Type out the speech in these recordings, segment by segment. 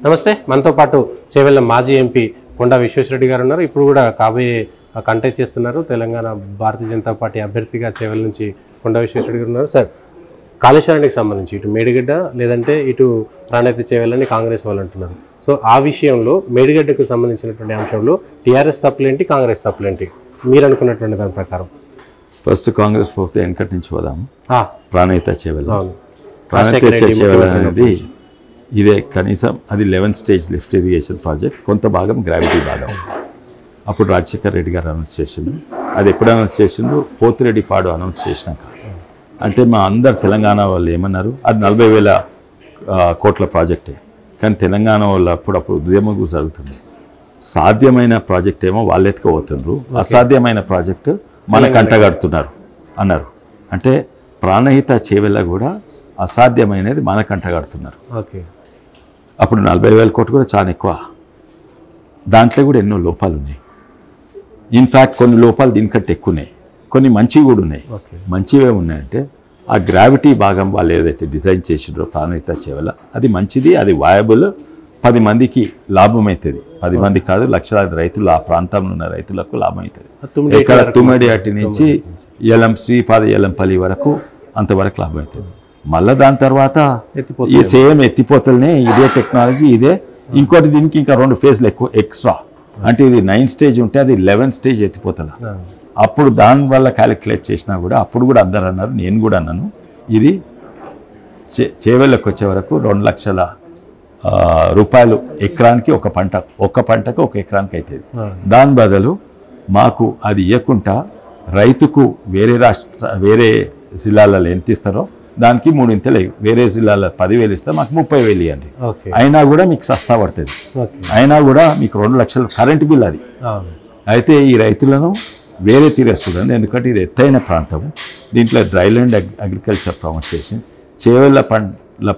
నమస్తే, మనతో పాటు చేవెళ్ళ మాజీ ఎంపీ కొండా విశ్వేశ్వరరెడ్డి గారు ఉన్నారు. ఇప్పుడు కూడా కాబోయే కంటెస్ట్ చేస్తున్నారు. తెలంగాణ భారతీయ జనతా పార్టీ అభ్యర్థిగా చేవెళ్ళ నుంచి కొండా విశ్వేశ్వరరెడ్డి గారు ఉన్నారు. సార్, కాళేశ్వరానికి సంబంధించి ఇటు మేడిగడ్డ లేదంటే ఇటు ప్రాణహిత చేవెళ్ళని కాంగ్రెస్ వాళ్ళు అంటున్నారు. సో ఆ విషయంలో మేడిగడ్డకు సంబంధించినటువంటి అంశంలో టీఆర్ఎస్ తప్పులేంటి, కాంగ్రెస్ తప్పులేంటి మీరు అనుకున్నటువంటి దాని ప్రకారం? ఫస్ట్ కాంగ్రెస్ ప్రభుత్వం వెనకటి నుంచి పోదాము. ప్రాణహిత చేవెళ్ళ అనేది ఇదే కనీసం అది 11 స్టేజ్ లిఫ్ట్ ఇరిగేషన్ ప్రాజెక్ట్, కొంత భాగం గ్రావిటీ భాగం. అప్పుడు రాజశేఖర్ రెడ్డి గారు అనౌన్స్ చేసిండు. అది ఎప్పుడు అనౌన్స్ చేసిండు? పోతిరెడ్డి పాడు అనౌన్స్ చేసినాక. అంటే మా అందరు తెలంగాణ వాళ్ళు ఏమన్నారు, అది 40,000 కోట్ల ప్రాజెక్టే. కానీ తెలంగాణ వాళ్ళు అప్పుడప్పుడు ఉద్యమం జరుగుతుంది. సాధ్యమైన ప్రాజెక్ట్ ఏమో వాళ్ళు ఎత్తుకుపోతున్నారు, అసాధ్యమైన ప్రాజెక్టు మనకు అంటగడుతున్నారు అన్నారు. అంటే ప్రాణహిత చేవెళ్ళ కూడా అసాధ్యమైనది మనకు అంటగడుతున్నారు. ఓకే, అప్పుడు 40,000 కోట్లు కూడా చాలా ఎక్కువ. దాంట్లో కూడా ఎన్నో లోపాలు ఉన్నాయి. ఇన్ఫ్యాక్ట్ కొన్ని లోపాలు దీనికంటే ఎక్కువ ఉన్నాయి, కొన్ని మంచివి కూడా ఉన్నాయి. మంచివే ఉన్నాయంటే ఆ గ్రావిటీ భాగం వాళ్ళు ఏదైతే డిజైన్ చేసిండ్రో ప్రాణహిత చేవెళ్ళ అది మంచిది, అది వాయబుల్, 10 మందికి లాభం అవుతుంది. 10 మంది కాదు, లక్షలాది రైతులు, ఆ ప్రాంతంలో ఉన్న రైతులకు లాభం అవుతుంది. ఇక్కడ తుమ్మడియాటి నుంచి శ్రీపాద ఎల్లంపల్లి వరకు అంతవరకు లాభం అవుతుంది. మళ్ళీ దాని తర్వాత ఈ సేమ్ ఎత్తిపోతలనే ఇదే టెక్నాలజీ ఇదే. ఇంకోటి దీనికి ఇంకా 2 ఫేజ్లు ఎక్కువ ఎక్స్ట్రా. అంటే ఇది 9 స్టేజ్ ఉంటే అది 11 స్టేజ్ ఎత్తిపోతల. అప్పుడు దానివల్ల క్యాలిక్యులేట్ చేసినా కూడా అప్పుడు కూడా అందరు అన్నారు, నేను కూడా అన్నాను, ఇది చేవెళ్ళకి వచ్చే వరకు 2 లక్షల రూపాయలు ఎకరానికి ఒక పంటకు 1 ఎకరానికి అవుతుంది. దాని బదులు మాకు అది ఇవ్వకుండా రైతుకు వేరే జిల్లాలలో ఎంత ఇస్తారో దానికి 3 ఇంతలే, వేరే జిల్లాలో 10,000 ఇస్తే మాకు 30,000 ఇవ్వండి. అయినా కూడా మీకు సస్తా పడుతుంది, అయినా కూడా మీకు 2 లక్షల కరెంటు బిల్ అది. అయితే ఈ రైతులను వేరే తీరేస్తుందండి, ఎందుకంటే ఇది ఎత్తైన ప్రాంతము. దీంట్లో డ్రైల్యాండ్ అగ్రికల్చర్ ప్రమోట్ చేసి చేవెళ్ళ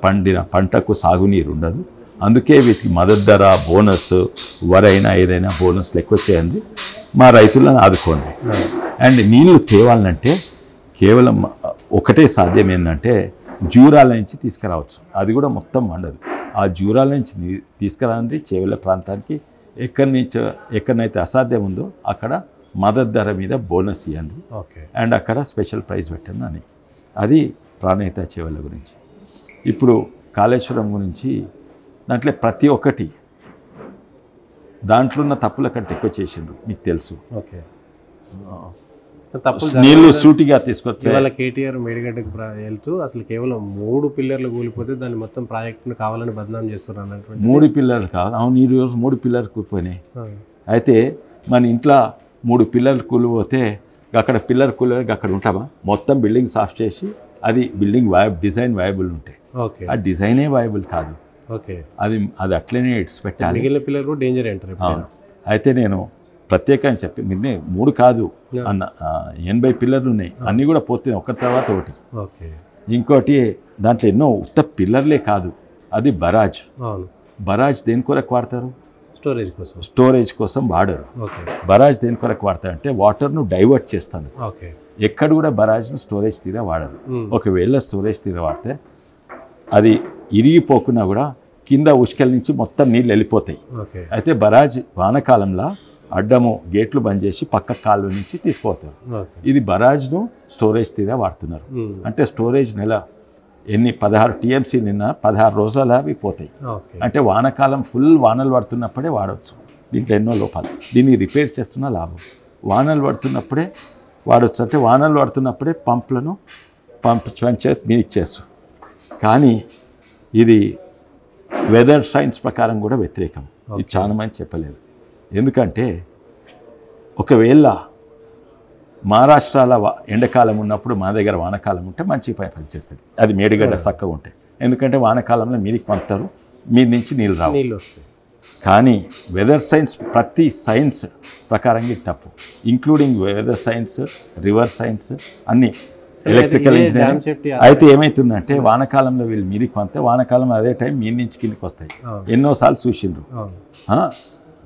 పండిన పంటకు సాగునీరు ఉండదు. అందుకే వీటికి మద్దతు ధర, బోనస్, వరైనా ఏదైనా బోనస్లు ఎక్కువ చేయండి, మా రైతులను ఆదుకోండి. అండ్ నీళ్లు తేవాలంటే కేవలం ఒకటే సాధ్యం ఏంటంటే జూరాల నుంచి తీసుకురావచ్చు. అది కూడా మొత్తం మండదు. ఆ జూరాల నుంచి తీసుకురాండి చేవెళ్ళ ప్రాంతానికి. ఎక్కడనైతే అసాధ్యం ఉందో అక్కడ మద్దతు ధర మీద బోనస్ ఇవ్వండి, అండ్ అక్కడ స్పెషల్ ప్రైజ్ పెట్టండి అని. అది ప్రాణహిత చేవెళ్ళ గురించి. ఇప్పుడు కాళేశ్వరం గురించి దాంట్లో ప్రతి ఒక్కటి దాంట్లో ఉన్న తప్పుల కంటే ఎక్కువ చేసిండ్రు, మీకు తెలుసు. నీళ్లు సూటిగా తీసుకొచ్చి ఇవాళ కేటీఆర్ మేడిగడ్డకు వెళ్తూ అసలు కేవలం 3 పిల్లర్లు కూలిపోతే దాన్ని మొత్తం ప్రాజెక్టును కావాలని బదనాం చేస్తున్నారు అన్నటువంటి. 3 పిల్లర్లు కాదు, అవును, ఈ రోజు 3 పిల్లర్లు కూలిపోయినాయి. అయితే మన ఇంట్లో 3 పిల్లర్లు కూలిపోతే అక్కడ పిల్లర్ కూలిపోయి అక్కడ ఉంటామా? మొత్తం బిల్డింగ్ సాఫ్ చేసి అది బిల్డింగ్ డిజైన్ వయబుల్ ఉంటాయి. ఆ డిజైనే వయబుల్ కాదు. అది అట్లనే ఇట్స్ పెట్టాలి. మిగిలిన పిల్లర్ కూడా డేంజర్ అంటారు. అయితే నేను ప్రత్యేకంగా చెప్పి నిన్నే 3 కాదు అన్న 80 పిల్లర్లు ఉన్నాయి, అన్నీ కూడా పోతున్నాయి ఒకటి తర్వాత ఒకటి. ఇంకోటి దాంట్లో ఎన్నో ఉత్త పిల్లర్లే కాదు, అది బరాజ్. బరాజ్ దేని కొరకు వాడతారు? స్టోరేజ్ కోసం వాడరు. బరాజ్ దేని కొరకు వాడతారు అంటే వాటర్ను డైవర్ట్ చేస్తాను. ఎక్కడ కూడా బరాజ్ను స్టోరేజ్ తీరా వాడరు. ఒకవేళ స్టోరేజ్ తీరా వాడితే అది ఇరిగిపోకున్నా కూడా కింద ఉష్కల నుంచి మొత్తం నీళ్ళు వెళ్ళిపోతాయి. అయితే బరాజ్ వానకాలంలో అడ్డము గేట్లు బంద్ చేసి పక్క కాలువ నుంచి తీసుకుపోతారు. ఇది బరాజ్ను స్టోరేజ్ తీరా వాడుతున్నారు. అంటే స్టోరేజ్ నెల 16 TMC నిన్న 16 రోజులు అవి పోతాయి. అంటే వానకాలం ఫుల్ వానలు పడుతున్నప్పుడే వాడవచ్చు. దీంట్లో ఎన్నో లోపాలు. దీన్ని రిపేర్ చేస్తున్న లాభం. వానలు పడుతున్నప్పుడే వాడవచ్చు. అంటే వానలు పడుతున్నప్పుడే పంపులను మీదికి చేస్తూ. కానీ ఇది వెదర్ సైన్స్ ప్రకారం కూడా వ్యతిరేకం. ఇది చాలా మంది చెప్పలేదు. ఎందుకంటే ఒకవేళ మహారాష్ట్రలో ఎండాకాలం ఉన్నప్పుడు మా దగ్గర వానకాలం ఉంటే మంచి పనిచేస్తుంది. అది మేడిగడ్డ చక్కగా ఉంటాయి. ఎందుకంటే వానకాలంలో మీదికి పంపుతారు, మీది నుంచి నీళ్ళు రావు. కానీ వెదర్ సైన్స్ ప్రతి సైన్స్ ప్రకారంగా ఇది తప్పు, including weather science, river science, అన్నీ ఎలక్ట్రికల్ ఇంజనీరింగ్. అయితే ఏమవుతుందంటే వానకాలంలో వీళ్ళు మీదికి పంపితే వానకాలం అదే టైం మీ నుంచి కిందికి వస్తాయి. ఎన్నోసార్లు చూసిండ్రు.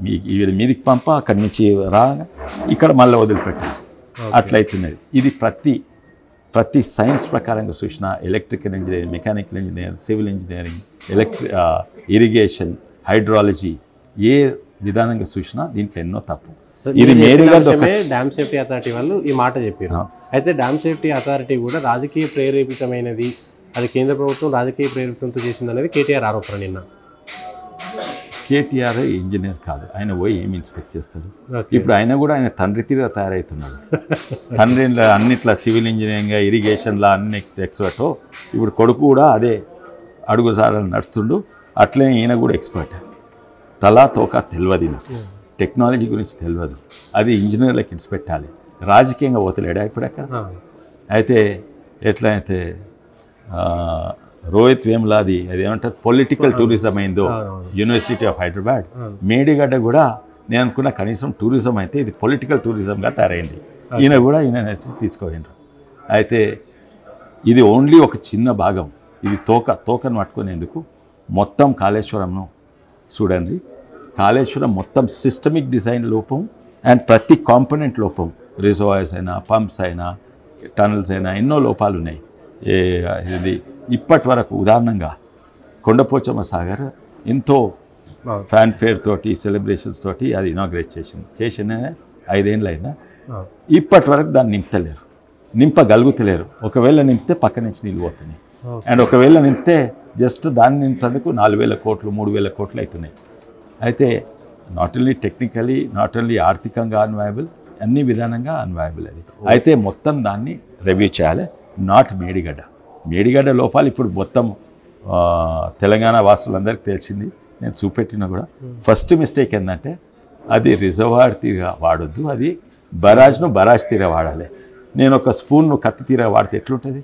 వీళ్ళు మీదికి పంప అక్కడి నుంచి రాగా ఇక్కడ మళ్ళీ వదిలిపెట్టారు. అట్లయితున్నది. ఇది ప్రతి సైన్స్ ప్రకారంగా చూసిన electrical engineering, mechanical engineering, civil engineering, irrigation hydrology ఏ విధానంగా చూసినా దీంట్లో ఎన్నో తప్పు. ఇది నేరుగా డ్యామ్ సేఫ్టీ అథారిటీ వాళ్ళు ఈ మాట చెప్పారు. అయితే డ్యామ్ సేఫ్టీ అథారిటీ కూడా రాజకీయ ప్రేరేపితమైనది, అది కేంద్ర ప్రభుత్వం రాజకీయ ప్రేరేపితంతో చేసింది అనేది కేటీఆర్ ఆరోపణ. నిన్న కేటీఆర్ ఇంజనీర్ కాదు, ఆయన పోయి ఏమి ఇన్స్పెక్ట్ చేస్తాడు? ఇప్పుడు ఆయన కూడా ఆయన తండ్రి తీరుగా తయారవుతున్నాడు. తండ్రి అన్నిట్లా సివిల్ ఇంజనీరింగ్, ఇరిగేషన్లో అన్ని ఎక్స్పర్ట్. ఇప్పుడు కొడుకు కూడా అదే అడుగుజాడలు నడుస్తుండు. అట్లే ఈయన కూడా ఎక్స్పర్ట్. తలా తోక తెలియదు, టెక్నాలజీ గురించి తెలియదు. అది ఇంజనీర్లకు ఇన్స్పెక్టాలి. రాజకీయంగా పోతలేడా ఇప్పుడు అక్కడ? అయితే ఎట్లా అయితే రోహిత్ వేములాది అదేమంటారు పొలిటికల్ టూరిజం అయిందో యూనివర్సిటీ ఆఫ్ హైదరాబాద్, మేడిగడ్డ కూడా నేను అనుకున్న కనీసం టూరిజం అయితే ఇది పొలిటికల్ టూరిజంగా తయారైంది. ఈయన కూడా ఈయన తీసుకోయిండ్రు. అయితే ఇది ఓన్లీ ఒక చిన్న భాగం. ఇది తోకను పట్టుకునేందుకు మొత్తం కాళేశ్వరంను చూడండి. కాళేశ్వరం మొత్తం సిస్టమిక్ డిజైన్ లోపం అండ్ ప్రతి కాంపోనెంట్ లోపం, రిజర్వాయర్స్ అయినా పంప్స్ అయినా టనల్స్ అయినా ఎన్నో లోపాలు ఉన్నాయి. ఇది ఇప్పటి వరకు ఉదాహరణంగా కొండపోచమ్మ సాగర్ ఎంతో ఫ్యాన్ఫేర్ తోటి సెలబ్రేషన్స్ తోటి అది ఇనాగ్రేట్ చేసిన 5 ఏళ్ళు అయినా ఇప్పటి వరకు దాన్ని నింపగలుగుతలేరు. ఒకవేళ నింపితే పక్క నుంచి నీళ్ళు పోతున్నాయి. అండ్ ఒకవేళ నింపితే జస్ట్ దాన్ని నింపేందుకు 4,000 కోట్లు 3,000 కోట్లు అవుతున్నాయి. అయితే not only technically, not only ఆర్థికంగా అన్వయబుల్, అన్ని విధానంగా అన్వయబుల్. అది అయితే మొత్తం దాన్ని రివ్యూ చేయాలి. నాట్ మేడిగడ్డ లోపాలు ఇప్పుడు మొత్తం తెలంగాణ వాసులందరికీ తెలిసింది. నేను చూపెట్టినా కూడా ఫస్ట్ మిస్టేక్ ఏంటంటే అది రిజర్వాయర్ తీర వాడొద్దు, అది బరాజ్ తీర వాడాలి. నేను ఒక స్పూన్ను కత్తి తీర వాడితే ఎట్లుంటుంది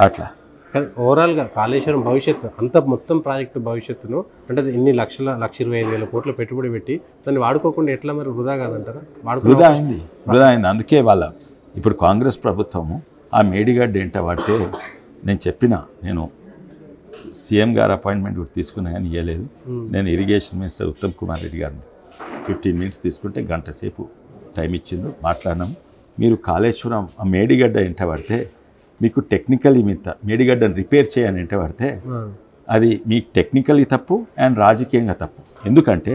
అట్లా. కానీ ఓవరాల్గా కాళేశ్వరం భవిష్యత్తు అంత మొత్తం ప్రాజెక్టు భవిష్యత్తును అంటే ఎన్ని 1,25,000 కోట్ల పెట్టుబడి పెట్టి దాన్ని వాడుకోకుండా ఎట్లా మరి వృధా కాదంటారా? వృధా అయింది. అందుకే ఇప్పుడు కాంగ్రెస్ ప్రభుత్వము ఆ మేడిగడ్డ ఏంట వాడితే నేను సీఎం గారు అపాయింట్మెంట్ కూడా తీసుకున్నా కానీ ఇవ్వలేదు. నేను ఇరిగేషన్ మినిస్టర్ ఉత్తమ్ కుమార్ రెడ్డి గారిని 15 మినిట్స్ తీసుకుంటే గంట సేపు టైం ఇచ్చిండు, మాట్లాడినాము. మీరు కాళేశ్వరం ఆ మేడిగడ్డ ఎంట పడితే మీకు టెక్నికలీ మేడిగడ్డను రిపేర్ చేయని ఎంట పడితే అది మీకు టెక్నికలీ తప్పు అండ్ రాజకీయంగా తప్పు. ఎందుకంటే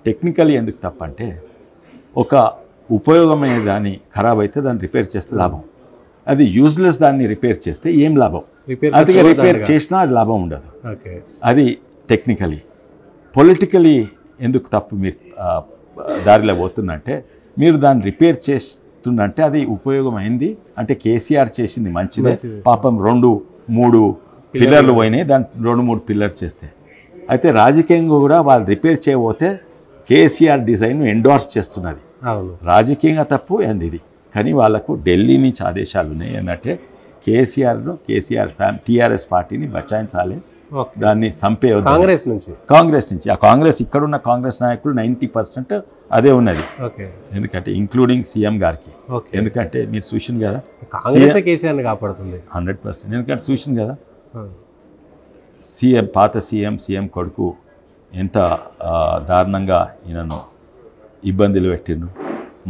టెక్నికలీ ఎందుకు తప్పు అంటే ఒక ఉపయోగమైన దాన్ని ఖరాబ్ అయితే దాన్ని రిపేర్ చేస్తే లాభం, అది యూజ్లెస్ దాన్ని రిపేర్ చేస్తే ఏం లాభం? అది రిపేర్ చేసినా అది లాభం ఉండదు. అది టెక్నికలీ. పొలిటికలీ ఎందుకు తప్పు మీరు దారిలో పోతున్నంటే మీరు దాన్ని రిపేర్ చేస్తుందంటే అది ఉపయోగం అయింది అంటే కేసీఆర్ చేసింది మంచిదే. పాపం 2-3 పిల్లర్లు పోయినాయి, దాన్ని 2-3 పిల్లర్ చేస్తే. అయితే రాజకీయంగా కూడా వాళ్ళు రిపేర్ చేయబోతే కేసీఆర్ డిజైన్ ఎండోర్స్ చేస్తున్నది. రాజకీయంగా తప్పు అండ్ ఇది. కానీ వాళ్ళకు ఢిల్లీ నుంచి ఆదేశాలు ఉన్నాయి ఏంటంటే కేసీఆర్ టీఆర్ఎస్ పార్టీని బచాయించాలి, దాన్ని చంపేయవద్దు. కాంగ్రెస్ నుంచి ఆ కాంగ్రెస్ ఇక్కడున్న కాంగ్రెస్ నాయకులు 90% అదే ఉన్నది. ఎందుకంటే ఇంక్లూడింగ్ సీఎం గారికి. ఎందుకంటే మీరు చూసిన కదా కేసీఆర్ని కాపాడుతుంది 100%. ఎందుకంటే చూసిన కదా పాత సీఎం కొడుకు ఎంత దారుణంగా ఈయనను ఇబ్బందులు పెట్టిండు.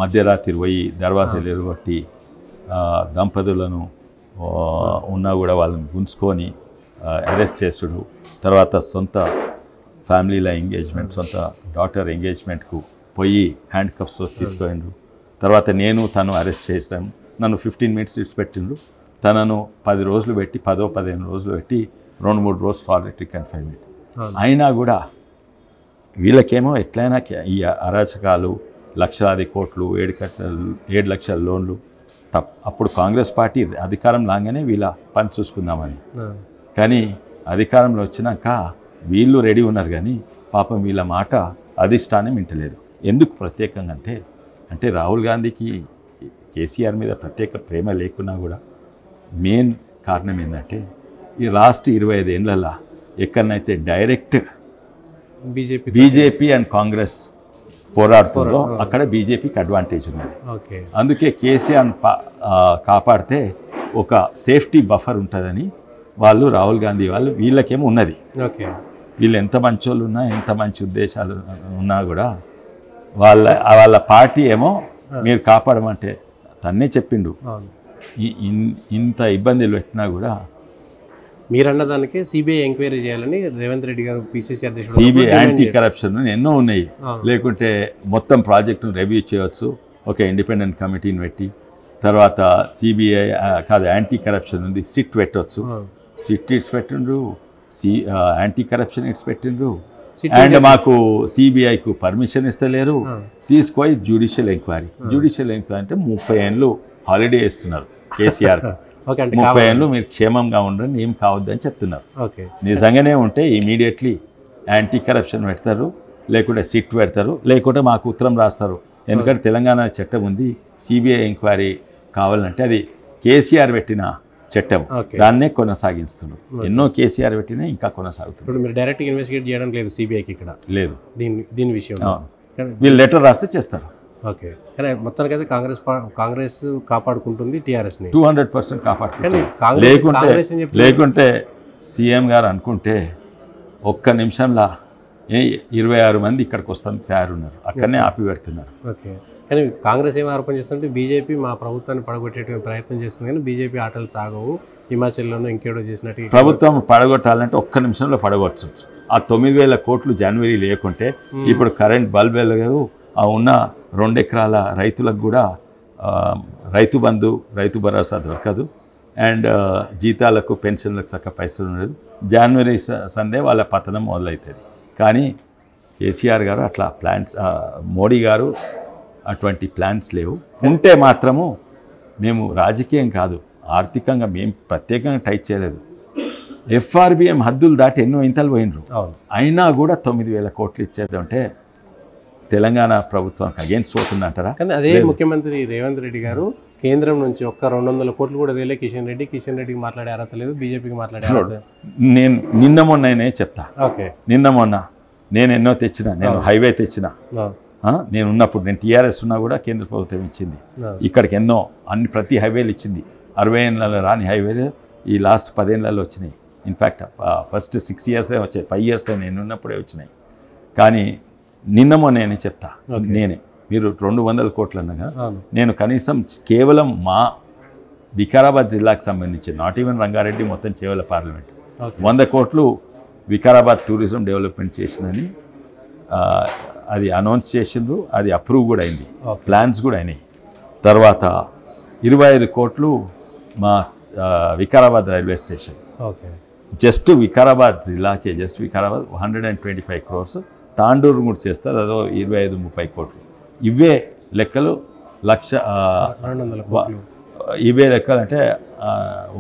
మధ్యరాత్రి పోయి దర్వాజాలు ఎరగొట్టి దంపతులను ఉన్నా కూడా వాళ్ళని గుంజుకొని అరెస్ట్ చేసుడు, తర్వాత సొంత ఫ్యామిలీల ఎంగేజ్మెంట్, సొంత డాటర్ ఎంగేజ్మెంట్కు పోయి హ్యాండ్ కఫ్స్తో తీసుకుపోయిండ్రు. తర్వాత తను అరెస్ట్ చేయడం, నన్ను 15 మినిట్స్ ఇచ్చిపెట్టిండ్రు. తనను 10 రోజులు పెట్టి 10-15 రోజులు పెట్టి 2-3 రోజులు సాలిటరీ కన్ఫైన్మెంట్. అయినా కూడా వీళ్ళకేమో ఎట్లయినా ఈ అరాచకాలు, లక్షలాది కోట్లు, 7 లక్షల లోన్లు అప్పుడు కాంగ్రెస్ పార్టీ అధికారం లాగానే వీళ్ళ పని చూసుకుందామని. కానీ అధికారంలో వచ్చినాక వీళ్ళు రెడీ ఉన్నారు కానీ పాపం వీళ్ళ మాట అధిష్టానం వింటలేదు. ఎందుకు ప్రత్యేకంగా అంటే రాహుల్ గాంధీకి కేసీఆర్ మీద ప్రత్యేక ప్రేమ లేకున్నా కూడా మెయిన్ కారణం ఏంటంటే ఈ లాస్ట్ 25 ఏళ్ళలో ఎక్కడనైతే డైరెక్ట్ బీజేపీ అండ్ కాంగ్రెస్ పోరాడుతుందో అక్కడ బీజేపీకి అడ్వాంటేజ్ ఉన్నది. అందుకే కేసీఆర్ కాపాడితే ఒక సేఫ్టీ బఫర్ ఉంటుందని వాళ్ళు రాహుల్ గాంధీ వాళ్ళు వీళ్ళకేమో ఉన్నది. వీళ్ళు ఎంత మంచోళ్ళు ఉన్నా, ఎంత మంచి ఉద్దేశాలు ఉన్నా కూడా వాళ్ళ పార్టీ ఏమో మీరు కాపాడమంటే తన్నే చెప్పిండు. ఇంత ఇబ్బందులు పెట్టినా కూడా మీరన్న దానికి సిబిఐ ఎంక్వైరీ చేయాలని రేవంత్ రెడ్డి గారు పిసిసి అధ్యక్షుడు సిబిఐ యాంటీ కరప్షన్ ఎన్నో ఉన్నాయి. లేకుంటే మొత్తం ప్రాజెక్టును రివ్యూ చేయవచ్చు, ఒక ఇండిపెండెంట్ కమిటీని పెట్టి. తర్వాత సిబిఐ కాదు, యాంటీ కరప్షన్ ఉంది, సిట్ పెట్టవచ్చు. సిట్ ఇట్స్ పెట్టిండ్రు, యాంటీ కరప్షన్ ఇట్స్ పెట్టిండ్రు. అండ్ మాకు సిబిఐకు పర్మిషన్ ఇస్తలేరు, తీసుకొని జ్యుడిషియల్ ఎంక్వైరీ. జ్యుడిషియల్ ఎంక్వైరీ అంటే 30 ఏళ్ళు హాలిడే ఇస్తున్నారు కేసీఆర్. 30 ఏళ్ళు మీరు క్షేమంగా ఉండండి, ఏం కావద్దని చెప్తున్నారు. నిజంగానే ఉంటే ఇమీడియట్లీ యాంటీ కరప్షన్ పెడతారు, లేకుంటే సిట్ పెడతారు, లేకుంటే మాకు ఉత్తరం రాస్తారు. ఎందుకంటే తెలంగాణ చట్టం ఉంది, సిబిఐ ఎంక్వైరీ కావాలంటే అది కేసీఆర్ పెట్టిన చట్టం, దాన్నే కొనసాగిస్తున్నారు. ఎన్నో కేసీఆర్ పెట్టినా ఇంకా కొనసాగుతుంది. ఇప్పుడు మీరు డైరెక్ట్గా ఇన్వెస్టిగేట్ చేయడం లేదు సిబిఐకి ఇక్కడ లేదు. దీని విషయంలో వీళ్ళు లెటర్ రాస్తే చేస్తారు. ఓకే, కానీ మొత్తానికైతే కాంగ్రెస్ కాపాడుకుంటుంది టీఆర్ఎస్ని 200% కాపాడుకుంటుంది. లేకుంటే సీఎం గారు అనుకుంటే ఒక్క నిమిషంలో 26 మంది ఇక్కడికి వస్తానికి తయారున్నారు, అక్కడనే ఆపి పెడుతున్నారు. ఓకే, కానీ కాంగ్రెస్ ఏం ఆరోపణ చేస్తుంటే బీజేపీ మా ప్రభుత్వాన్ని పడగొట్టేటువంటి ప్రయత్నం చేస్తుంది, కానీ బీజేపీ ఆటలు సాగవు, హిమాచల్లోనూ ఇంకేడో చేసినట్టు. ప్రభుత్వం పడగొట్టాలంటే ఒక్క నిమిషంలో పడగొచ్చు. ఆ 9,000 కోట్లు జనవరి లేకుంటే ఇప్పుడు కరెంట్ బల్బ్ వెలగదు. ఆ ఉన్న 2 ఎకరాల రైతులకు కూడా రైతు బంధు, రైతు భరోసా దొరకదు. అండ్ జీతాలకు, పెన్షన్లకు చక్క పైసలు ఉండదు. జనవరి సందే వాళ్ళ పతనం మొదలవుతుంది. కానీ కేసీఆర్ గారు అట్లా ప్లాన్స్, మోడీ గారు అటువంటి ప్లాన్స్ లేవు. ఉంటే మాత్రము మేము రాజకీయం కాదు, ఆర్థికంగా మేము ప్రత్యేకంగా టైట్ చేయలేదు. ఎఫ్ఆర్బిఎం హద్దులు దాటి ఎన్నో ఇంతలు పోయినరు, అయినా కూడా 9,000 కోట్లు ఇచ్చేదంటే తెలంగాణ ప్రభుత్వానికి అగేన్స్ట్ అవుతుందంటారా? కానీ అదే ముఖ్యమంత్రి రేవంత్ రెడ్డి గారు కేంద్రం నుంచి ఒక్క 200 కోట్లు కూడా వేలే కిషన్ రెడ్డికి మాట్లాడే అర్హత లేదు, బీజేపీకి మాట్లాడే అర్హత. నేను నిన్న మొన్ననే చెప్తా. ఓకే, నిన్న మొన్న నేను ఎన్నో తెచ్చిన, నేను హైవే తెచ్చిన. నేను ఉన్నప్పుడు, నేను టీఆర్ఎస్ ఉన్నా కూడా కేంద్ర ప్రభుత్వం ఇచ్చింది ఇక్కడికి ఎన్నో, ప్రతి హైవేలు ఇచ్చింది. 60 ఏళ్ళలో రాని హైవేలు ఈ లాస్ట్ 10 ఏళ్ళలో వచ్చినాయి. ఇన్ఫ్యాక్ట్ ఫస్ట్ 6 ఇయర్సే వచ్చాయి, 5 ఇయర్స్లో నేను ఉన్నప్పుడే వచ్చినాయి. కానీ నిన్న మొన్న చెప్తా, నేనే మీరు 200 కోట్లు అన్నగా నేను కనీసం కేవలం మా వికారాబాద్ జిల్లాకు సంబంధించి, నాట్ ఈవెన్ రంగారెడ్డి, మొత్తం కేవలం పార్లమెంట్ 100 కోట్లు వికారాబాద్ టూరిజం డెవలప్మెంట్ చేసిందని అది అనౌన్స్ చేసిండ్రు. అది అప్రూవ్ కూడా అయింది, ప్లాన్స్ కూడా అయినాయి. తర్వాత 25 కోట్లు మా Vikarabad railway station, just Vikarabad జిల్లాకే, జస్ట్ వికారాబాద్ 125 crores. తాండూరు కూడా చేస్తారు, అదో 25-30 కోట్లు. ఇవే లెక్కలు 1,00,000 ఇవే లెక్కలు అంటే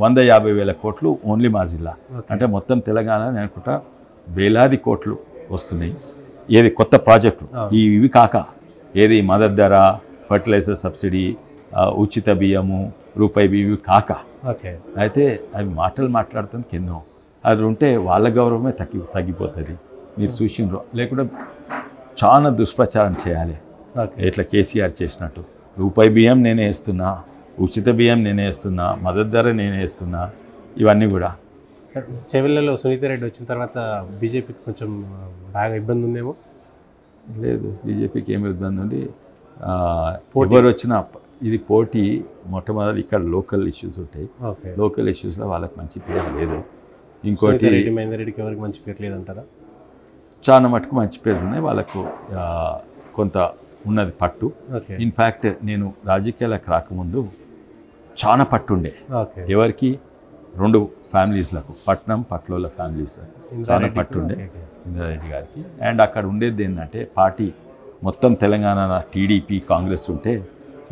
150,000 కోట్లు ఓన్లీ మా జిల్లా. అంటే మొత్తం తెలంగాణ నేను అనుకుంటా వేలాది కోట్లు వస్తున్నాయి. ఏది కొత్త ప్రాజెక్టు, ఇవి కాక ఏది మదర్ ధర, ఫర్టిలైజర్ సబ్సిడీ, ఉచిత బియ్యము, రూపాయి బియ్యం కాక. అయితే అవి మాట్లాడుతుంది కింద, అది ఉంటే వాళ్ళ గౌరవమే తగ్గిపోతుంది. మీరు చూసిండ్రు, లేకుంటే చాలా దుష్ప్రచారం చేయాలి, ఇట్లా కేసీఆర్ చేసినట్టు. రూపాయి బియ్యం నేనే వేస్తున్నా, ఉచిత బియ్యం నేనే వేస్తున్నా, మద్దతు ధర నేనే వేస్తున్నా, ఇవన్నీ కూడా. చెవిళ్ళలో సునీత రెడ్డి వచ్చిన తర్వాత బీజేపీకి కొంచెం బాగా ఇబ్బంది ఉందేమో? లేదు, బీజేపీకి ఏమి ఇబ్బంది ఉంది, ఎవరు వచ్చినా ఇది పోటీ. మొట్టమొదటి ఇక్కడ లోకల్ ఇష్యూస్ ఉంటాయి, లోకల్ ఇష్యూస్లో వాళ్ళకి మంచి పేరు లేదు. ఇంకోటి మహేందర్ రెడ్డికి ఎవరికి మంచి పేరు లేదంటారా? చాలా మటుకు మంచి పేరు ఉన్నాయి వాళ్ళకు, కొంత ఉన్నది పట్టు. ఇన్ఫ్యాక్ట్ నేను రాజకీయాలకు రాకముందు చాలా పట్టుండే. ఎవరికి? 2 ఫ్యామిలీస్లకు, పట్నంలోల ఫ్యామిలీస్లకు చాలా పట్టుండే, ఇంద్రారెడ్డి గారికి. అండ్ అక్కడ ఉండేది ఏంటంటే పార్టీ మొత్తం తెలంగాణ టీడీపీ కాంగ్రెస్ ఉంటే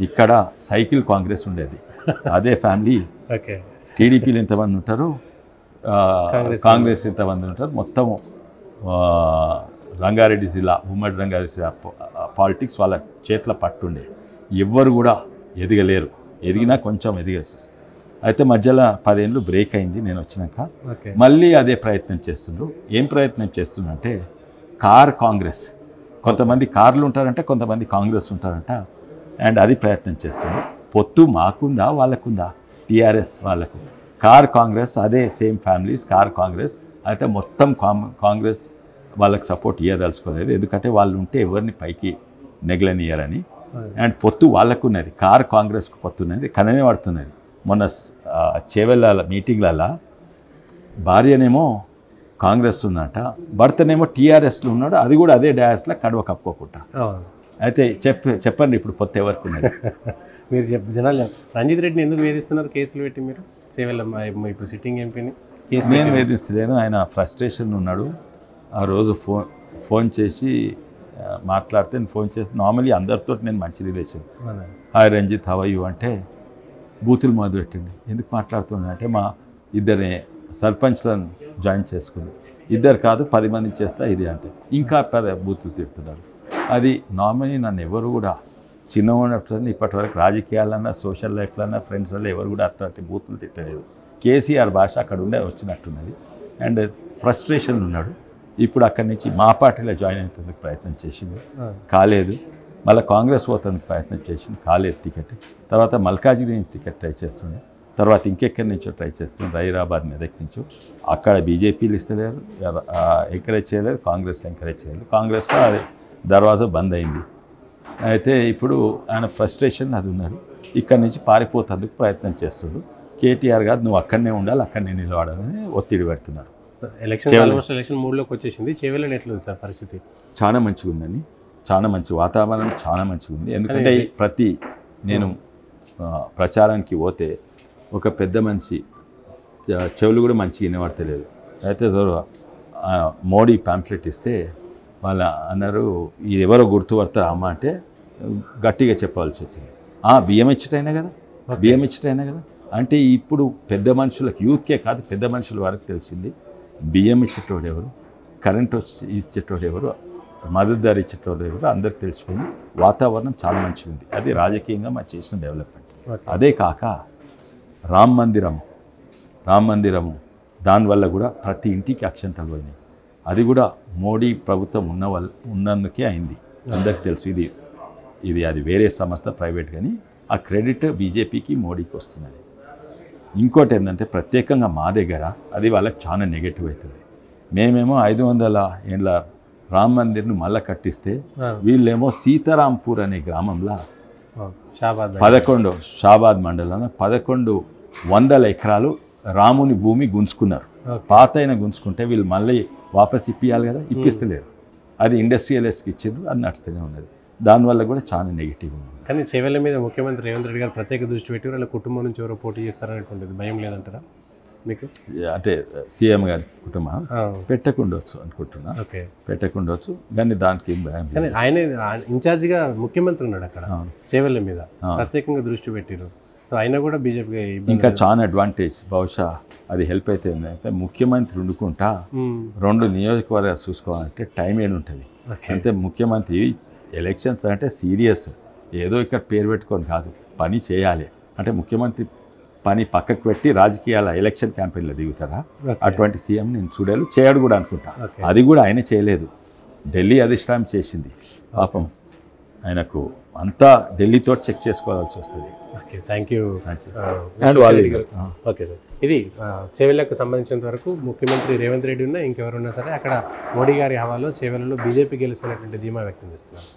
ఇక్కడ సైకిల్ కాంగ్రెస్ ఉండేది. అదే ఫ్యామిలీ. టీడీపీలు ఎంతమంది ఉంటారు, కాంగ్రెస్ ఎంతమంది ఉంటారు, మొత్తం రంగారెడ్డి జిల్లా, ఉమ్మడి రంగారెడ్డి జిల్లా పాలిటిక్స్ వాళ్ళ చేట్ల పట్టుండే. ఎవ్వరు కూడా ఎదగలేరు, ఎదిగినా కొంచెం ఎదిగేస్తారు. అయితే మధ్యలో 10 ఏళ్ళు బ్రేక్ అయింది నేను వచ్చినాక. మళ్ళీ అదే ప్రయత్నం చేస్తుండ్రు. ఏం ప్రయత్నం చేస్తుందంటే కాంగ్రెస్, కొంతమంది కార్లు ఉంటారంట, కొంతమంది కాంగ్రెస్ ఉంటారంట. అండ్ అది ప్రయత్నం చేస్తున్నారు. పొత్తు మాకుందా వాళ్ళకుందా? టీఆర్ఎస్ వాళ్ళకు. కాంగ్రెస్ అదే సేమ్ ఫ్యామిలీస్, కాంగ్రెస్. అయితే మొత్తం కాంగ్రెస్ వాళ్ళకి సపోర్ట్ ఇవ్వదలుచుకోలేదు, ఎందుకంటే వాళ్ళు ఉంటే ఎవరిని పైకి నెగలనియరని. అండ్ పొత్తు వాళ్ళకున్నది, కాంగ్రెస్కు పొత్తున్నది, కననే పడుతున్నది. మొన్న చేవెళ్ళ మీటింగ్లలో భార్యనేమో కాంగ్రెస్ ఉందంట, భర్తనేమో టీఆర్ఎస్లో ఉన్నాడు, అది కూడా అదే డాయస్లో కడవ కప్పుకోకుండా. అయితే చెప్పండి ఇప్పుడు పొత్తు ఎవరికి ఉన్నది? మీరు జనాలు రంజిత్ రెడ్డిని ఎందుకు వేధిస్తున్నారు కేసులు పెట్టి? మీరు చేవెళ్ళ ఇప్పుడు సిట్టింగ్ ఎంపీని కేసు నేను వేధిస్తలేను, ఆయన ఫ్రస్ట్రేషన్ ఉన్నాడు. ఆ రోజు ఫోన్ చేసి మాట్లాడితే నేను ఫోన్ చేసి నార్మల్లీ అందరితో నేను మంచి relation, hi Ranjith how are you అంటే బూతులు మొదలు పెట్టండి. ఎందుకు మాట్లాడుతున్నా అంటే మా ఇద్దరిని సర్పంచ్లను జాయిన్ చేసుకుని, ఇద్దరు కాదు 10 మందిని చేస్తా ఇది అంటే ఇంకా బూతులు తిడుతున్నారు. అది నార్మల్లీ నన్ను ఎవరు కూడా చిన్న ఉన్నప్పుడు ఇప్పటి వరకు రాజకీయాలన్నా సోషల్ లైఫ్లన్నా ఫ్రెండ్స్లో ఎవరు కూడా అట్లాంటి బూతులు తిట్టలేదు. కేసీఆర్ భాష అక్కడ ఉండే వచ్చినట్టున్నది. అండ్ ఫ్రస్ట్రేషన్ ఉన్నాడు. ఇప్పుడు అక్కడి నుంచి మా పార్టీలో జాయిన్ అవుతుందుకు ప్రయత్నం చేసింది, కాలేదు. మళ్ళీ కాంగ్రెస్ పోతుందుకు ప్రయత్నం చేసింది, కాలేదు టికెట్. తర్వాత మల్కాజిగిరి నుంచి టికెట్ ట్రై చేస్తుంది, తర్వాత ఇంకెక్కడి నుంచో ట్రై చేస్తుంది, హైదరాబాద్ మెదక్ నుంచో. అక్కడ బీజేపీలు ఇస్తలేరు, ఎంకరేజ్ చేయలేదు, కాంగ్రెస్లో ఎంకరేజ్ చేయలేదు. కాంగ్రెస్లో అది దర్వాజా బంద్ అయింది. అయితే ఇప్పుడు ఆయన ఫ్రస్ట్రేషన్ అది ఉన్నాడు. ఇక్కడి నుంచి పారిపోతందుకు ప్రయత్నం చేస్తుడు. కేటీఆర్ గారు నువ్వు అక్కడనే ఉండాలి, అక్కడనే నిలబడాలని ఒత్తిడి పెడుతున్నారు. ఎలక్షన్ మూడ్లోకి వచ్చేసింది. చేవెళ్ళని ఎట్లుంది సార్ పరిస్థితి? చాలా మంచిగా ఉందండి, చాలా మంచి వాతావరణం, చాలా మంచిగా ఉంది. ఎందుకంటే నేను ప్రచారానికి పోతే ఒక పెద్ద మనిషి చెవులు కూడా మంచిగా వినబడతలేదు. అయితే మోడీ పాంఫ్లెట్ ఇస్తే వాళ్ళు అన్నారు ఇది ఎవరో గుర్తుపడతారు అమ్మ అంటే గట్టిగా చెప్పాల్సి వచ్చింది. బియ్యం ఇచ్చటైనా కదా, బియ్యం ఇచ్చటైనా కదా అంటే ఇప్పుడు పెద్ద మనుషులకు, యూత్కే కాదు పెద్ద మనుషుల వరకు తెలిసింది బియ్యం ఇచ్చేటోడు ఎవరు, కరెంట్ ఇచ్చేటోడు ఎవరు, మద్దతు ధర ఇచ్చేటోడు ఎవరు అందరికి తెలిసిపోయింది. వాతావరణం చాలా మంచిగా ఉంది. అది రాజకీయంగా మనం చేసిన డెవలప్మెంట్. అదే కాక రామ మందిరము దానివల్ల కూడా ప్రతి ఇంటికి అక్షంతలు పోయినాయి. అది కూడా మోడీ ప్రభుత్వం ఉన్నందుకే అయింది, అందరికి తెలుసు. అది వేరే సంస్థ ప్రైవేట్, కానీ ఆ క్రెడిట్ బీజేపీకి మోడీకి వస్తున్నది. ఇంకోటి ఏంటంటే ప్రత్యేకంగా మా దగ్గర అది వాళ్ళకి చాలా నెగటివ్ అవుతుంది. మేమేమో 500 ఏళ్ళ రామ మందిర్ను మళ్ళీ కట్టిస్తే వీళ్ళేమో సీతారాంపూర్ అనే గ్రామంలో 11 షాబాద్ మండలంలో 1100 ఎకరాలు రాముని భూమి గుంజుకున్నారు. పాత అయినా గుంజుకుంటే వీళ్ళు మళ్ళీ వాపస్ ఇప్పియాలి కదా, ఇప్పిస్తలేరు. అది ఇండస్ట్రియలిస్ట్కి ఇచ్చిండ్రు, అది నడుస్తూనే ఉన్నది. దానివల్ల కూడా చాలా నెగిటివ్ ఉంది. కానీ చేవెళ్ళ మీద ముఖ్యమంత్రి రేవంత్ రెడ్డి గారు ప్రత్యేక దృష్టి పెట్టి వాళ్ళ కుటుంబం నుంచి ఎవరో పోటీ చేస్తారనేటువంటిది భయం లేదంటారా మీకు? అంటే సీఎం గారి కుటుంబం పెట్టకుండవచ్చు అనుకుంటున్నా, పెట్టకుండవచ్చు, కానీ దానికి ఏం భయం. కానీ ఆయన ఇన్ఛార్జిగా ముఖ్యమంత్రి ఉన్నాడు అక్కడ, చేవెళ్ళ మీద ప్రత్యేకంగా దృష్టి పెట్టిరు. సో అయినా కూడా బీజేపీకి ఇంకా చాలా అడ్వాంటేజ్. బహుశా అది హెల్ప్ అయితే ఏంటంటే ముఖ్యమంత్రి వండుకుంటా 2 నియోజకవర్గాలు చూసుకోవాలంటే టైం ఏముంటుంది. అంటే ముఖ్యమంత్రి ఎలక్షన్స్ అంటే సీరియస్, ఏదో ఇక్కడ పేరు పెట్టుకొని కాదు, పని చేయాలి. అంటే ముఖ్యమంత్రి పని పక్కకు పెట్టి రాజకీయాల ఎలక్షన్ క్యాంపెయిన్లో దిగుతారా? అటువంటి సీఎం నేను చేయడు కూడా అనుకుంటా. అది కూడా ఆయన చేయలేదు, ఢిల్లీ అధిష్టానం చేసింది. పాపం ఆయనకు అంతా ఢిల్లీతో చెక్ చేసుకోవాల్సి వస్తుంది. Okay, thank you. Okay sir, ఇది చేవెళ్ళకు సంబంధించినంత వరకు ముఖ్యమంత్రి రేవంత్ రెడ్డి ఉన్నా ఇంకెవరున్నా సరే అక్కడ మోడీ గారి హవాలో చేవెళ్ళలో బీజేపీ గెలుస్తున్నటువంటి ధీమా వ్యక్తం చేస్తున్నారు.